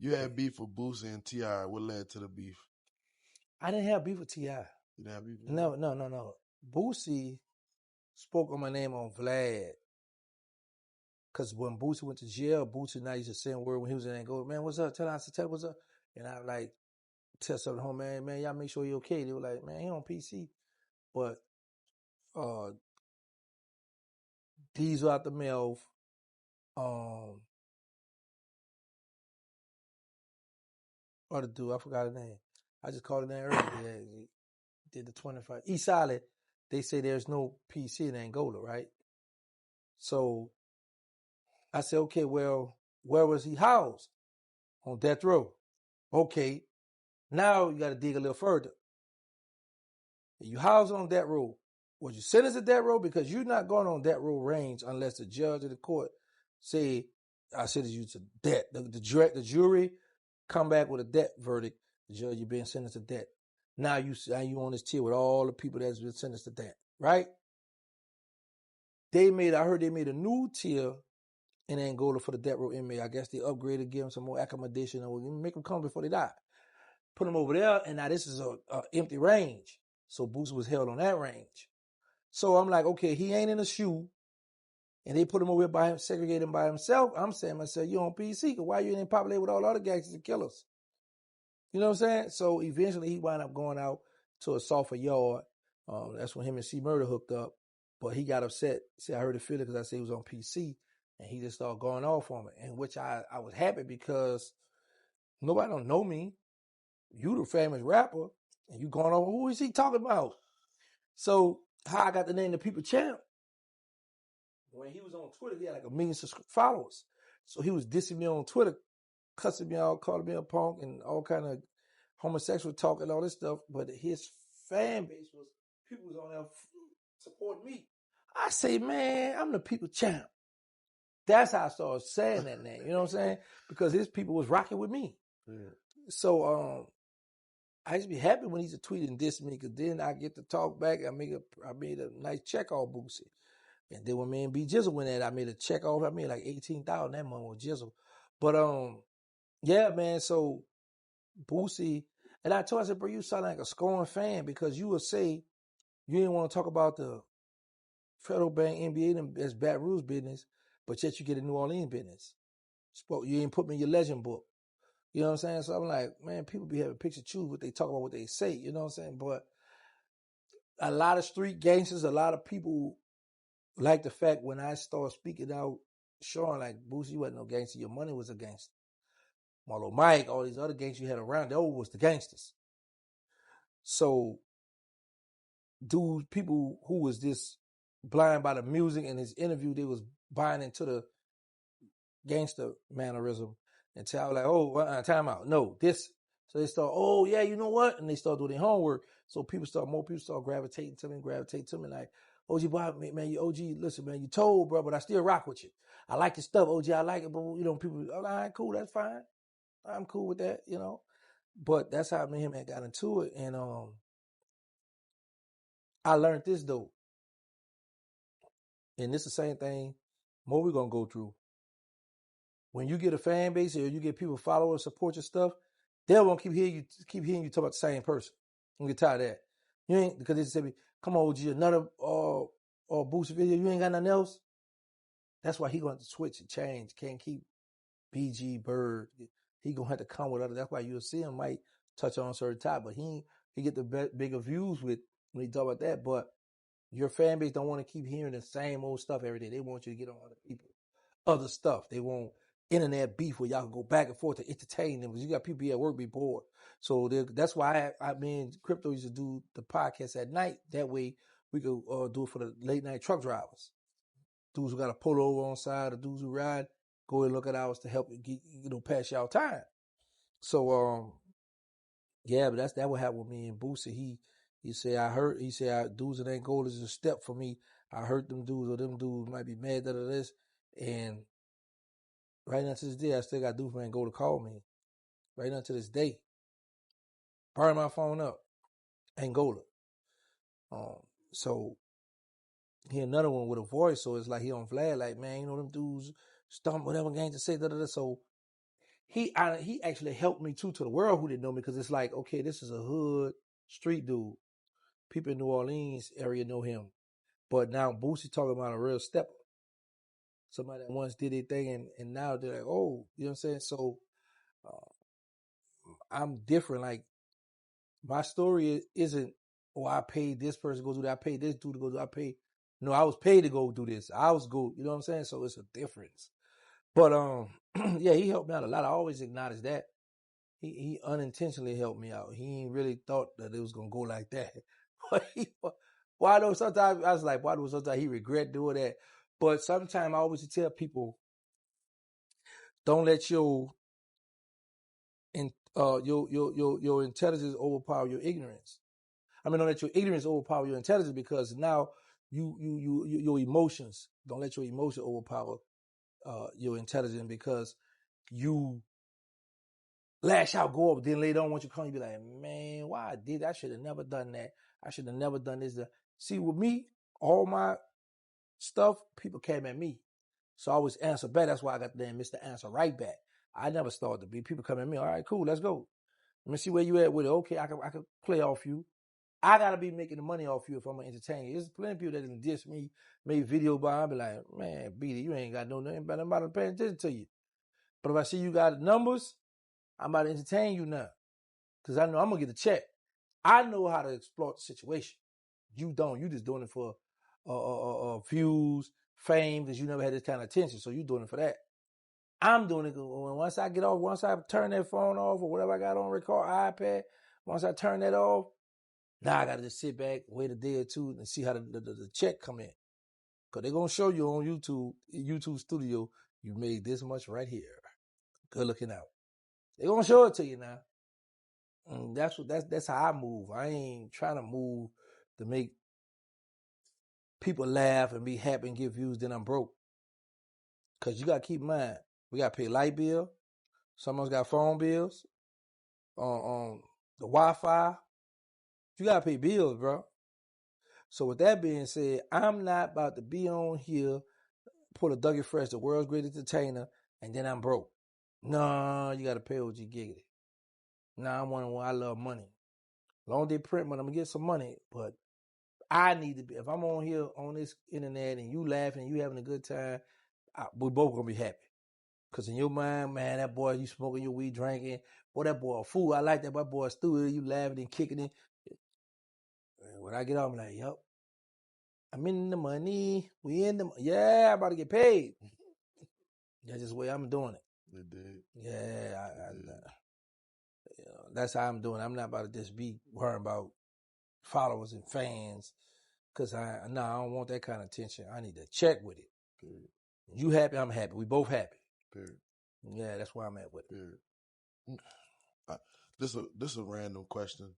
You had beef with Boosie and T.I. What led to the beef? I didn't have beef with T.I. You didn't have beef with No. Boosie spoke on my name on Vlad. Because when Boosie went to jail, Boosie now used to send word when he was in Angola, man, what's up? Terrance, tell what's up. And I like tell something home, man, y'all make sure he okay. They were like, man, he on PC. But Diesel out the mail. What to do? I forgot his name. I just called his name earlier. He did the 25. East Solid, they say there's no PC in Angola, right? So I said, okay, well, where was he housed? On death row. Okay. Now you got to dig a little further. You housed on death row. Was you sentenced to death row? Because you're not going on death row range unless the judge of the court say, I sentenced you to death. The jury come back with a death verdict. The judge, you're being sentenced to death. Now you on this tier with all the people that's been sentenced to death, right? I heard they made a new tier in Angola for the death row inmate. I guess they upgraded, give them some more accommodation, or make them come before they die. Put them over there, and now this is a empty range. So Boosie was held on that range. So I'm like, okay, he ain't in a shoe, and they put him over here by him, segregate him by himself. I'm saying to myself, you on PC, because why you ain't populated with all the other gangsters and killers? You know what I'm saying? So eventually he wound up going out to a softer yard. That's when him and C Murder hooked up. But he got upset. See, I heard the feeling because I said he was on PC, and he just started going off on me. And which I was happy because nobody don't know me. You the famous rapper, and you going on, who is he talking about? So how I got the name the People Champ? When he was on Twitter, he had like 1 million followers. So he was dissing me on Twitter, cussing me out, calling me a punk, and all kind of homosexual talk and all this stuff. But his fan base was, people was on there supporting me. I say, man, I'm the People Champ. That's how I started saying that name. You know what I'm saying? Because his people was rocking with me. Yeah. So I used to be happy when he used to tweet and diss me, because then I get to talk back. I made a nice check off Boosie. And then when me and B Jizzle went at it, I made a check off. I made like 18,000 that month with Jizzle. But yeah, man. So Boosie, and I told him, I said, bro, you sound like a scorn fan, because you would say you didn't want to talk about the Federal Bank, NBA, as Baton Rouge business, but yet you get a New Orleans business. You ain't put me in your legend book. You know what I'm saying? So I'm like, man, people be having picture choose what they talk about, what they say. You know what I'm saying? But a lot of street gangsters, a lot of people like the fact when I start speaking out, showing like, Boosie, you wasn't no gangster. Your money was a gangster. Marlo Mike, all these other gangsters you had around, those was the gangsters. So, people who was just blind by the music and his interview, they was buying into the gangster mannerism until I was like, oh, time out. No, this. So they start, oh, yeah, you know what? And they start doing their homework. So more people start gravitating to me like, OG, boy, man, you OG, listen, man, you told, bro, but I still rock with you. I like your stuff, OG, I like it, but, people, all right, cool, that's fine. I'm cool with that, But that's how me and him had got into it. And I learned this, though. And this is the same thing more we're going to go through. When you get a fan base or you get people followers support your stuff, they won't keep hearing you talk about the same person. You get tired of that. You ain't, because they say, come on, OG, another Boosie video. You ain't got nothing else. That's why he going to switch and change. Can't keep BG Bird. He gonna have to come with other. That's why you'll see him might touch on a certain topic, but he get the bigger views with when he talk about that. But your fan base don't want to keep hearing the same old stuff every day. They want you to get on other people, other stuff. They want internet beef where y'all can go back and forth to entertain them, because you got people at work be bored. So that's why I mean, Crypto used to do the podcast at night. That way we could do it for the late night truck drivers, dudes who got to pull over on side, or dudes who ride. Go and look at ours to help you pass y'all time. So yeah, but that what happened with me and Boosie. He said dudes in Angola is a step for me. I hurt them dudes, or them dudes might be mad that of this. And right now to this day, I still got dudes from Angola call me. Right now to this day. Burn my phone up. Angola. So he another one with a voice, so it's like he on Vlad, like, man, them dudes stomp whatever gang to say, da. So he actually helped me too to the world who didn't know me, because it's like, okay, this is a hood street dude. People in New Orleans area know him, but now Boosie talking about a real stepper, somebody that once did their thing, and now they're like, oh, you know what I'm saying? So I'm different. Like, my story isn't, oh, I paid this person to go do that, I paid this dude to go do that, I paid. No, I was paid to go do this. I was go, you know what I'm saying? So it's a difference. But yeah, he helped me out a lot. I always acknowledge that. He unintentionally helped me out. He ain't really thought that it was gonna go like that. Well, I know sometimes I was like, why do sometimes he regret doing that? But sometimes I always tell people, don't let your intelligence overpower your ignorance. I mean, don't let your ignorance overpower your intelligence, because now your emotions. Don't let your emotion overpower your intelligence, because you lash out, go up, then later on, once you come, you be like, man, why I did that? I should have never done that. I should have never done this. See, with me, all my stuff, people came at me. So I always answer back. That's why I got the name Mr. Answer Right Back. I never started to be. People come at me, all right, cool, let's go. Let me see where you at with it. Okay, I can play off you. I gotta be making the money off you if I'm gonna entertain you. There's plenty of people that didn't diss me, made video by. I be like, man, beat it, you ain't got nothing about nobody paying attention to you. But if I see you got numbers, I'm about to entertain you now, because I know I'm gonna get a check. I know how to exploit the situation. You don't. You just doing it for views, fame, because you never had this kind of attention. So you doing it for that. I'm doing it once I get off, once I turn that phone off or whatever I got on record, iPad, once I turn that off, now I got to just sit back, wait a day or two, and see how the check come in. Because they're going to show you on YouTube Studio, you made this much right here. Good looking out. They're going to show it to you now. And that's how I move. I ain't trying to move to make people laugh and be happy and get views, then I'm broke. Because you got to keep in mind, we got to pay light bill. Some of us got phone bills. On the Wi-Fi. You got to pay bills, bro. So with that being said, I'm not about to be on here, pull a Dougie Fresh, the world's greatest entertainer, and then I'm broke. No, you got to pay what you get. Nah, I love money. Long they print money, I'm going to get some money, but I need to be, if I'm on here on this internet and you laughing and you having a good time, we both going to be happy. Because in your mind, man, that boy, you smoking your weed, drinking, boy, that boy a fool. I like that, boy stupid, you laughing and kicking it. When I get off, I'm like, yep, I'm in the money. We in the, yeah, I'm about to get paid. That's just the way I'm doing it. They did. Yeah, that's how I'm doing it. I'm not about to just be worrying about followers and fans, because I don't want that kind of attention. I need to check with it. Period. You happy, I'm happy. We both happy. Period. Yeah, that's where I'm at with it. Period. This a random question.